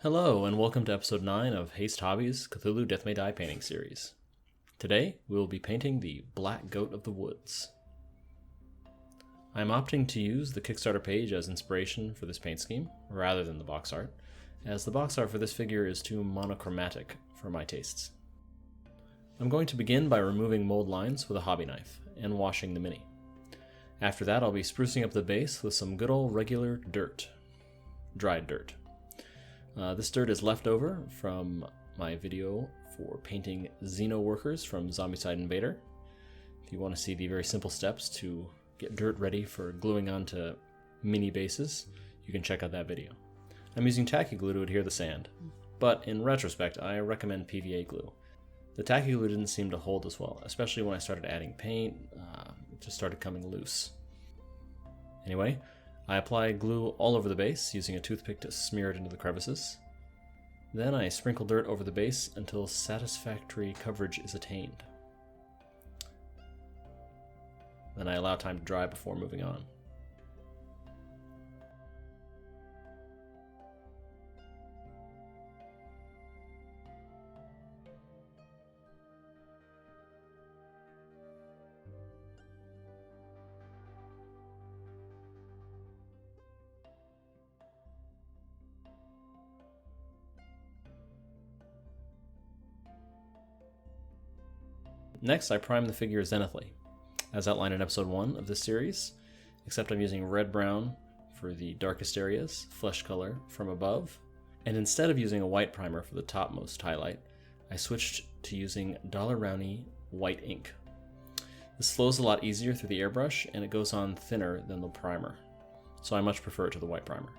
Hello, and welcome to episode 9 of Haste Hobbies Cthulhu Death May Die painting series. Today, we will be painting the Black Goat of the Woods. I am opting to use the Kickstarter page as inspiration for this paint scheme, rather than the box art, as the box art for this figure is too monochromatic for my tastes. I'm going to begin by removing mold lines with a hobby knife, and washing the mini. After that, I'll be sprucing up the base with some good old regular dirt. Dried dirt. This dirt is left over from my video for painting Xeno workers from Zombicide Invader. If you want to see the very simple steps to get dirt ready for gluing onto mini bases, you can check out that video. I'm using Tacky Glue to adhere the sand, but in retrospect, I recommend PVA glue. The Tacky Glue didn't seem to hold as well, especially when I started adding paint. It just started coming loose. Anyway, I apply glue all over the base, using a toothpick to smear it into the crevices. Then I sprinkle dirt over the base until satisfactory coverage is attained. Then I allow time to dry before moving on. Next, I prime the figure zenithally, as outlined in episode 1 of this series, except I'm using red-brown for the darkest areas, flesh color from above, and instead of using a white primer for the topmost highlight, I switched to using Daler-Rowney White Ink. This flows a lot easier through the airbrush, and it goes on thinner than the primer, so I much prefer it to the white primer.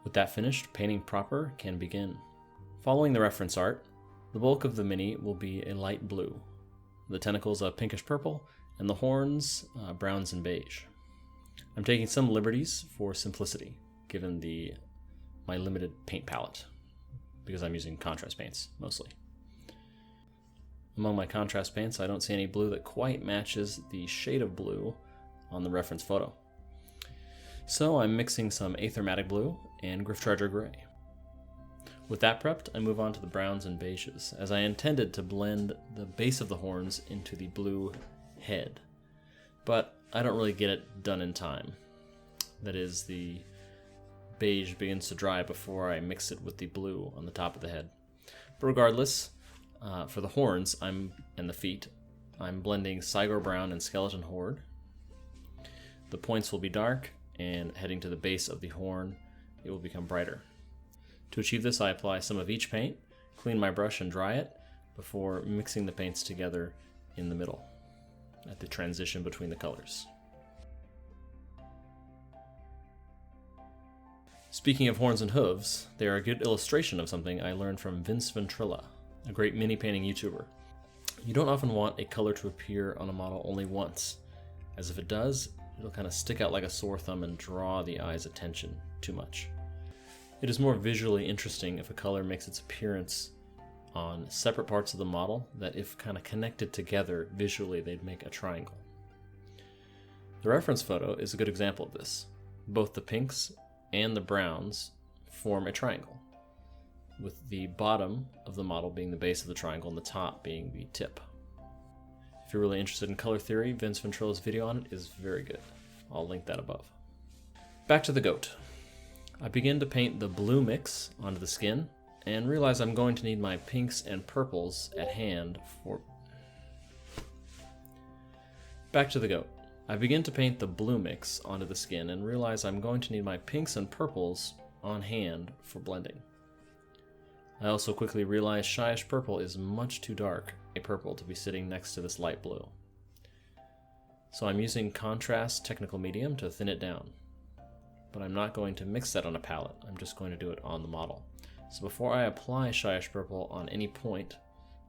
With that finished, painting proper can begin. Following the reference art, the bulk of the mini will be a light blue, the tentacles a pinkish purple, and the horns browns and beige. I'm taking some liberties for simplicity, given my limited paint palette, because I'm using contrast paints mostly. Among my contrast paints, I don't see any blue that quite matches the shade of blue on the reference photo. So I'm mixing some Aethermatic Blue and Gryph-charger Gray. With that prepped, I move on to the browns and beiges, as I intended to blend the base of the horns into the blue head. But I don't really get it done in time. That is, the beige begins to dry before I mix it with the blue on the top of the head. But regardless, for the horns and the feet, I'm blending Cygor Brown and Skeleton Horde. The points will be dark, and heading to the base of the horn, it will become brighter. To achieve this, I apply some of each paint, clean my brush and dry it, before mixing the paints together in the middle, at the transition between the colors. Speaking of horns and hooves, they are a good illustration of something I learned from Vince Ventrilla, a great mini painting YouTuber. You don't often want a color to appear on a model only once, as if it does, it'll kind of stick out like a sore thumb and draw the eye's attention too much. It is more visually interesting if a color makes its appearance on separate parts of the model that, if kind of connected together visually, they'd make a triangle. The reference photo is a good example of this. Both the pinks and the browns form a triangle, with the bottom of the model being the base of the triangle and the top being the tip. If you're really interested in color theory, Vince Ventrilla's video on it is very good. I'll link that above. Back to the goat. I begin to paint the blue mix onto the skin, and realize I'm going to need my pinks and purples at hand for... Back to the goat. I begin to paint the blue mix onto the skin, and realize I'm going to need my pinks and purples on hand for blending. I also quickly realize Shyish Purple is much too dark a purple to be sitting next to this light blue. So I'm using Contrast Technical Medium to thin it down. But I'm not going to mix that on a palette, I'm just going to do it on the model. So before I apply Shyish Purple on any point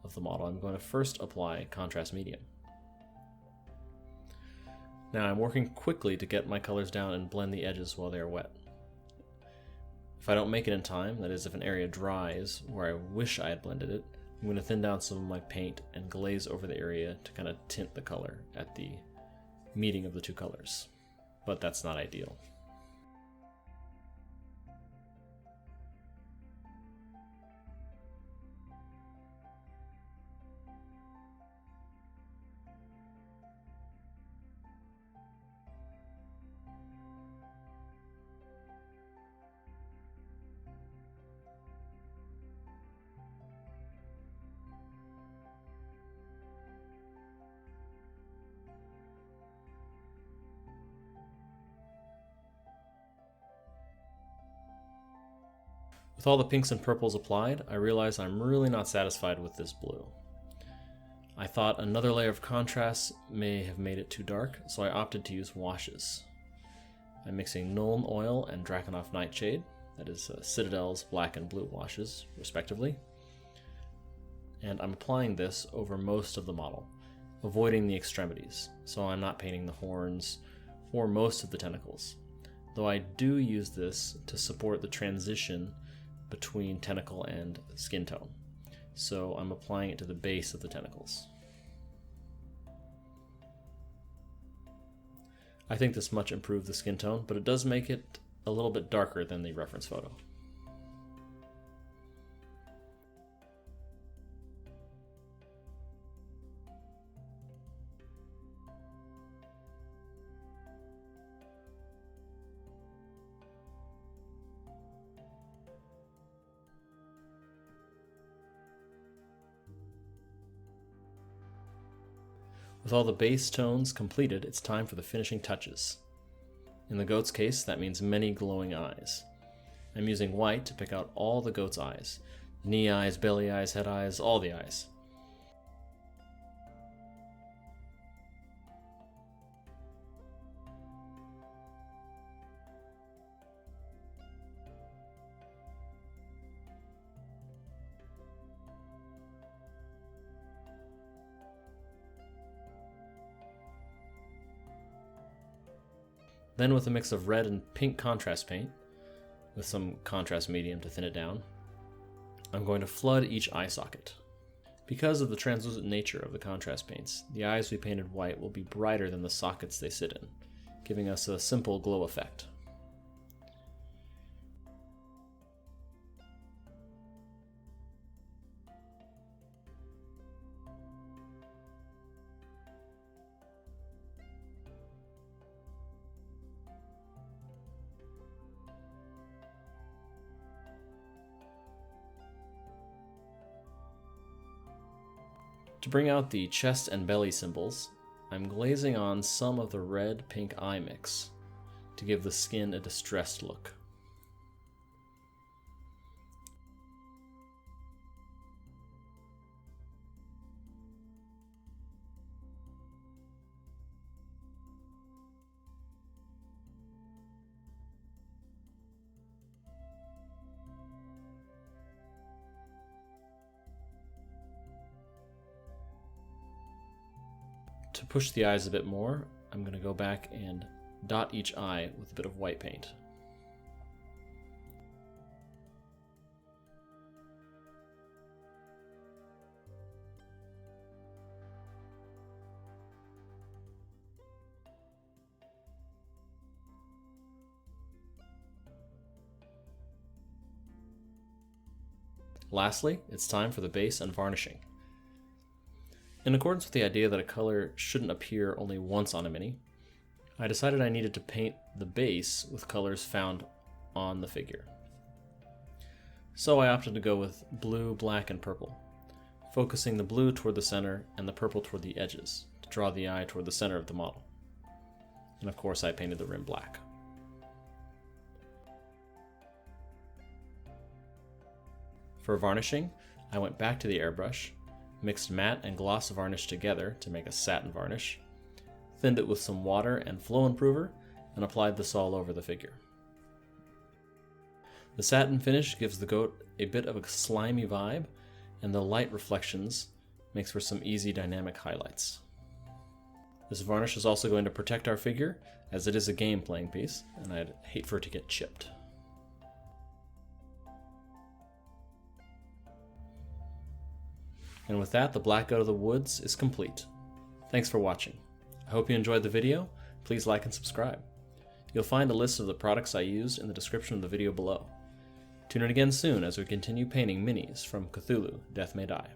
of the model, I'm going to first apply Contrast Medium. Now I'm working quickly to get my colors down and blend the edges while they are wet. If I don't make it in time, that is if an area dries where I wish I had blended it, I'm going to thin down some of my paint and glaze over the area to kind of tint the color at the meeting of the two colors. But that's not ideal. With all the pinks and purples applied, I realize I'm really not satisfied with this blue. I thought another layer of contrast may have made it too dark, so I opted to use washes. I'm mixing Nuln Oil and Drakenhof Nightshade, that is Citadel's black and blue washes, respectively. And I'm applying this over most of the model, avoiding the extremities, so I'm not painting the horns or most of the tentacles, though I do use this to support the transition between tentacle and skin tone, so I'm applying it to the base of the tentacles. I think this much improved the skin tone, but it does make it a little bit darker than the reference photo. With all the base tones completed, it's time for the finishing touches. In the goat's case, that means many glowing eyes. I'm using white to pick out all the goat's eyes. Knee eyes, belly eyes, head eyes, all the eyes. Then with a mix of red and pink contrast paint, with some contrast medium to thin it down, I'm going to flood each eye socket. Because of the translucent nature of the contrast paints, the eyes we painted white will be brighter than the sockets they sit in, giving us a simple glow effect. To bring out the chest and belly symbols, I'm glazing on some of the red-pink eye mix to give the skin a distressed look. To push the eyes a bit more, I'm going to go back and dot each eye with a bit of white paint. Lastly, it's time for the base and varnishing. In accordance with the idea that a color shouldn't appear only once on a mini, I decided I needed to paint the base with colors found on the figure. So I opted to go with blue, black, and purple, focusing the blue toward the center and the purple toward the edges to draw the eye toward the center of the model. And of course I painted the rim black. For varnishing, I went back to the airbrush, mixed matte and gloss varnish together to make a satin varnish, thinned it with some water and flow improver, and applied this all over the figure. The satin finish gives the goat a bit of a slimy vibe, and the light reflections makes for some easy dynamic highlights. This varnish is also going to protect our figure, as it is a game playing piece, and I'd hate for it to get chipped. And with that, the Black Goat of the Woods is complete. Thanks for watching. I hope you enjoyed the video. Please like and subscribe. You'll find a list of the products I used in the description of the video below. Tune in again soon as we continue painting minis from Cthulhu, Death May Die.